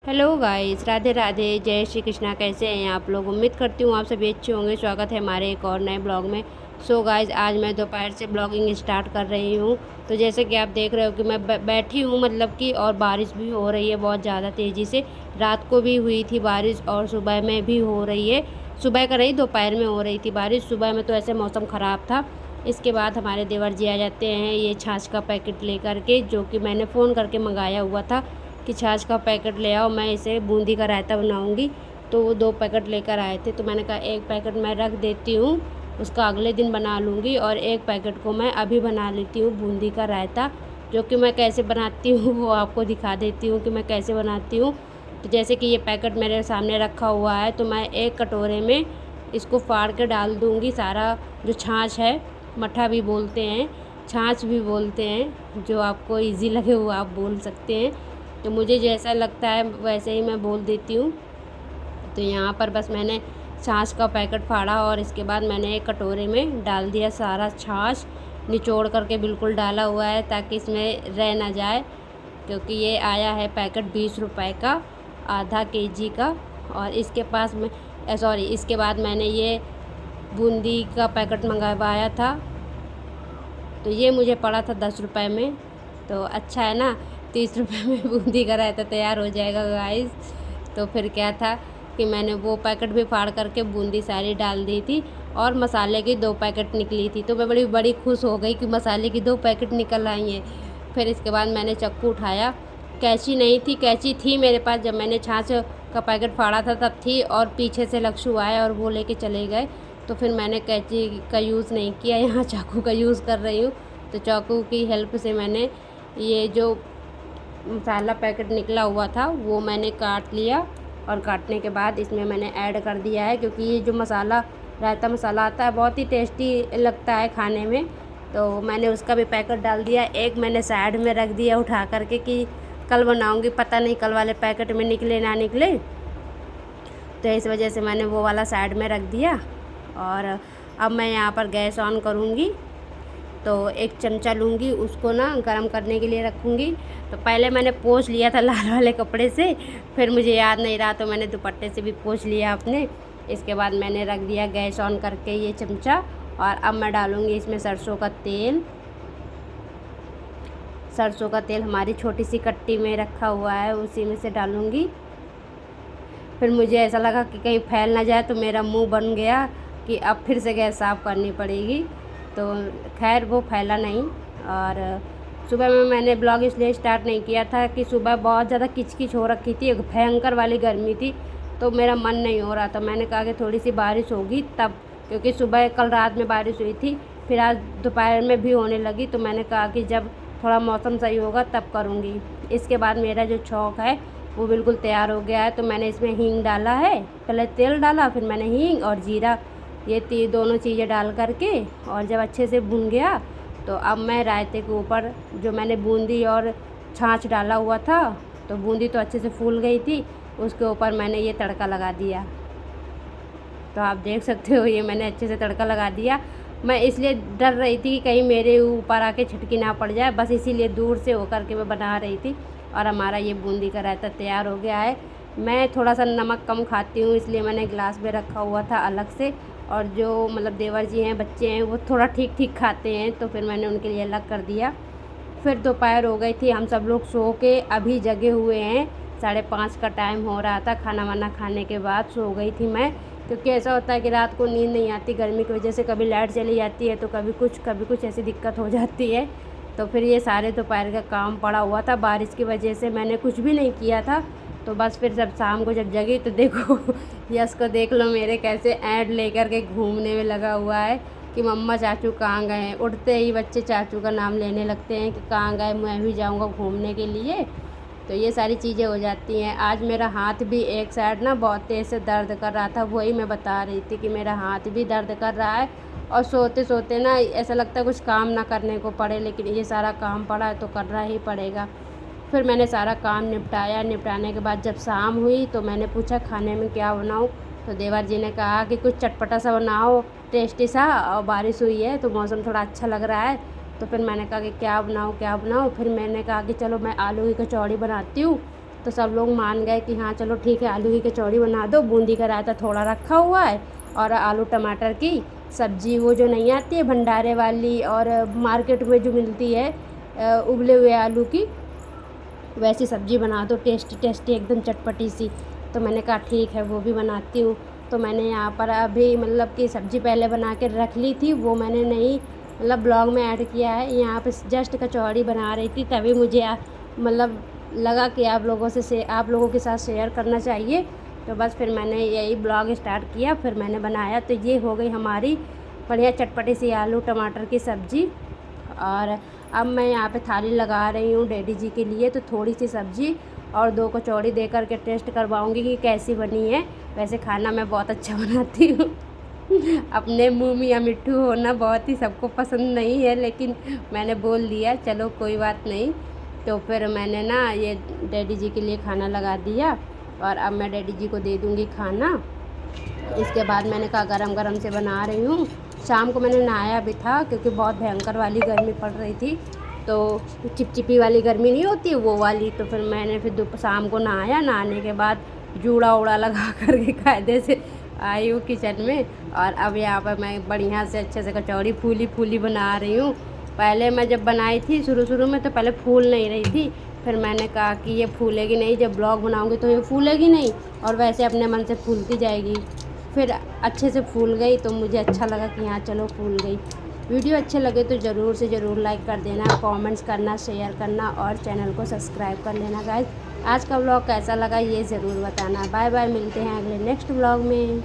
Hello guys, Radhe Radhe, जय श्री कृष्णा। कैसे हैं आप लोग? उम्मीद करती हूँ आप सभी अच्छे होंगे। स्वागत है हमारे एक और नए ब्लॉग में। सो गाइस, आज मैं दोपहर से ब्लॉगिंग स्टार्ट कर रही हूँ। तो जैसे कि आप देख रहे हो कि मैं बैठी हूँ, मतलब कि और बारिश भी हो रही है बहुत ज़्यादा तेज़ी से। रात को भी हुई थी बारिश और सुबह में भी हो रही है। सुबह का नहीं, दोपहर में हो रही थी बारिश। सुबह में तो ऐसे मौसम ख़राब था। इसके बाद हमारे देवर जी आ जाते हैं ये छाछ का पैकेट लेकर के, जो कि मैंने फ़ोन करके मंगाया हुआ था कि छाछ का पैकेट ले आओ, मैं इसे बूंदी का रायता बनाऊंगी। तो वो 2 पैकेट लेकर आए थे, तो मैंने कहा एक पैकेट मैं रख देती हूँ, उसका अगले दिन बना लूँगी, और एक पैकेट को मैं अभी बना लेती हूँ बूंदी का रायता। जो कि मैं कैसे बनाती हूँ वो आपको दिखा देती हूँ कि मैं कैसे बनाती हूँ। तो जैसे कि ये पैकेट मेरे सामने रखा हुआ है, तो मैं एक कटोरे में इसको फाड़ के डाल दूँगी सारा जो छाछ है। मट्ठा भी बोलते हैं, छाछ भी बोलते हैं, जो आपको ईज़ी लगे वो आप बोल सकते हैं। तो मुझे जैसा लगता है वैसे ही मैं बोल देती हूँ। तो यहाँ पर बस मैंने छाछ का पैकेट फाड़ा और इसके बाद मैंने एक कटोरे में डाल दिया सारा छाछ। निचोड़ करके बिल्कुल डाला हुआ है ताकि इसमें रह ना जाए, क्योंकि ये आया है पैकेट 20 रुपए का, आधा केजी का। और इसके पास में इसके बाद मैंने ये बूंदी का पैकेट मंगवाया था, तो ये मुझे पड़ा था 10 रुपए में। तो अच्छा है ना, 30 रुपए में बूंदी का रायता तैयार हो जाएगा गाइस। तो फिर क्या था कि मैंने वो पैकेट भी फाड़ करके बूंदी सारी डाल दी थी, और मसाले की 2 पैकेट निकली थी। तो मैं बड़ी बड़ी खुश हो गई कि मसाले की 2 पैकेट निकल आई हैं। फिर इसके बाद मैंने चक्कू उठाया, कैंची नहीं थी, कैंची थी मेरे पास जब मैंने छाछ का पैकेट फाड़ा था तब थी, और पीछे से लक्षु आए और वो लेके चले गए। तो फिर मैंने कैंची का यूज़ नहीं किया, यहाँ चाकू का यूज़ कर रही हूँ। तो चाकू की हेल्प से मैंने ये जो मसाला पैकेट निकला हुआ था वो मैंने काट लिया, और काटने के बाद इसमें मैंने ऐड कर दिया है, क्योंकि ये जो मसाला रायता मसाला आता है बहुत ही टेस्टी लगता है खाने में। तो मैंने उसका भी पैकेट डाल दिया। एक मैंने साइड में रख दिया उठा करके कि कल बनाऊंगी, पता नहीं कल वाले पैकेट में निकले ना निकले। तो इस वजह से मैंने वो वाला साइड में रख दिया। और अब मैं यहाँ पर गैस ऑन करूँगी। तो एक चमचा लूँगी, उसको ना गरम करने के लिए रखूँगी। तो पहले मैंने पोंछ लिया था लाल वाले कपड़े से, फिर मुझे याद नहीं रहा तो मैंने दुपट्टे से भी पोंछ लिया अपने। इसके बाद मैंने रख दिया गैस ऑन करके ये चमचा, और अब मैं डालूँगी इसमें सरसों का तेल। सरसों का तेल हमारी छोटी सी कट्टी में रखा हुआ है, उसी में से डालूँगी। फिर मुझे ऐसा लगा कि कहीं फैल ना जाए, तो मेरा मुंह बन गया कि अब फिर से गैस साफ़ करनी पड़ेगी। तो खैर वो फैला नहीं। और सुबह में मैंने ब्लॉग इसलिए स्टार्ट नहीं किया था कि सुबह बहुत ज़्यादा किचकिच हो रखी थी, भयंकर वाली गर्मी थी, तो मेरा मन नहीं हो रहा था। मैंने कहा कि थोड़ी सी बारिश होगी तब, क्योंकि सुबह कल रात में बारिश हुई थी, फिर आज दोपहर में भी होने लगी। तो मैंने कहा कि जब थोड़ा मौसम सही होगा तब करूँगी। इसके बाद मेरा जो छौंक है वो बिल्कुल तैयार हो गया है। तो मैंने इसमें हींग डाला है, पहले तेल डाला, फिर मैंने हींग और जीरा, ये दोनों चीज़ें डाल करके, और जब अच्छे से भुन गया तो अब मैं रायते के ऊपर जो मैंने बूंदी और छाछ डाला हुआ था, तो बूंदी तो अच्छे से फूल गई थी, उसके ऊपर मैंने ये तड़का लगा दिया। तो आप देख सकते हो ये मैंने अच्छे से तड़का लगा दिया। मैं इसलिए डर रही थी कि कहीं मेरे ऊपर आके छिटकी ना पड़ जाए, बस इसीलिए दूर से होकर के मैं बना रही थी। और हमारा ये बूंदी का रायता तैयार हो गया है। मैं थोड़ा सा नमक कम खाती हूँ, इसलिए मैंने गिलास में रखा हुआ था अलग से। और जो मतलब देवर जी हैं, बच्चे हैं, वो थोड़ा ठीक ठीक खाते हैं, तो फिर मैंने उनके लिए अलग कर दिया। फिर दोपहर हो गई थी, हम सब लोग सो के अभी जगे हुए हैं। 5:30 का टाइम हो रहा था, खाना वाना खाने के बाद सो गई थी मैं। क्योंकि ऐसा होता है कि रात को नींद नहीं आती गर्मी की वजह से, कभी लाइट चली जाती है तो कभी कुछ ऐसी दिक्कत हो जाती है। तो फिर ये सारे दोपहर का काम पड़ा हुआ था, बारिश की वजह से मैंने कुछ भी नहीं किया था। तो बस फिर जब शाम को जब जगी तो देखो यश को देख लो मेरे कैसे ऐड लेकर के घूमने में लगा हुआ है कि मम्मा चाचू कहाँ गए हैं। उठते ही बच्चे चाचू का नाम लेने लगते हैं कि कहाँ गए, मैं भी जाऊँगा घूमने के लिए। तो ये सारी चीज़ें हो जाती हैं। आज मेरा हाथ भी एक साइड ना बहुत तेज़ से दर्द कर रहा था, वही मैं बता रही थी कि मेरा हाथ भी दर्द कर रहा है। और सोते सोते ना ऐसा लगता है कुछ काम ना करने को पड़े, लेकिन ये सारा काम पड़ा है तो करना ही पड़ेगा। फिर मैंने सारा काम निपटाया। निपटाने के बाद जब शाम हुई तो मैंने पूछा खाने में क्या बनाऊँ। तो देवर जी ने कहा कि कुछ चटपटा सा बनाओ, टेस्टी सा, और बारिश हुई है तो मौसम थोड़ा अच्छा लग रहा है। तो फिर मैंने कहा कि क्या बनाऊँ क्या बनाऊँ। फिर मैंने कहा कि चलो मैं आलू की कचौड़ी बनाती हूँ। तो सब लोग मान गए कि हाँ चलो ठीक है, आलू की कचौड़ी बना दो। बूंदी का रायता थोड़ा रखा हुआ है और आलू टमाटर की सब्ज़ी, वो जो नहीं आती है भंडारे वाली और मार्केट में जो मिलती है उबले हुए आलू की, वैसी सब्ज़ी बना दो, टेस्टी टेस्टी एकदम चटपटी सी। तो मैंने कहा ठीक है, वो भी बनाती हूँ। तो मैंने यहाँ पर अभी मतलब कि सब्ज़ी पहले बना के रख ली थी, वो मैंने नहीं मतलब ब्लॉग में ऐड किया है। यहाँ पे जस्ट कचौड़ी बना रही थी, तभी मुझे मतलब लगा कि आप लोगों के साथ शेयर करना चाहिए। तो बस फिर मैंने यही ब्लॉग स्टार्ट किया, फिर मैंने बनाया। तो ये हो गई हमारी बढ़िया चटपटी सी आलू टमाटर की सब्ज़ी। और अब मैं यहाँ पे थाली लगा रही हूँ डैडी जी के लिए। तो थोड़ी सी सब्ज़ी और 2 कचौड़ी दे कर के टेस्ट करवाऊँगी कि कैसी बनी है। वैसे खाना मैं बहुत अच्छा बनाती हूँ। अपने मुँह मियाँ मिट्ठू होना बहुत ही सबको पसंद नहीं है, लेकिन मैंने बोल दिया चलो कोई बात नहीं। तो फिर मैंने ना ये डैडी जी के लिए खाना लगा दिया और अब मैं डैडी जी को दे दूँगी खाना। इसके बाद मैंने कहा गरम गरम से बना रही हूँ। शाम को मैंने नहाया भी था क्योंकि बहुत भयंकर वाली गर्मी पड़ रही थी, तो चिपचिपी वाली गर्मी नहीं होती वो वाली। तो फिर मैंने शाम को नहाया, नहाने के बाद जूड़ा उड़ा लगा करके कायदे से आई हूँ किचन में। और अब यहाँ पर मैं बढ़िया से अच्छे से कचौड़ी फूली फूली बना रही हूँ। पहले मैं जब बनाई थी शुरू में तो पहले फूल नहीं रही थी, फिर मैंने कहा कि ये फूलेगी नहीं, जब ब्लॉग बनाऊँगी तो ये फूलेगी नहीं और वैसे अपने मन से फूलती जाएगी। फिर अच्छे से फूल गई तो मुझे अच्छा लगा कि हाँ चलो फूल गई। वीडियो अच्छे लगे तो ज़रूर से ज़रूर लाइक कर देना, कमेंट्स करना, शेयर करना और चैनल को सब्सक्राइब कर लेना गाइस। आज का व्लॉग कैसा लगा ये ज़रूर बताना। बाय बाय, मिलते हैं अगले नेक्स्ट व्लॉग में।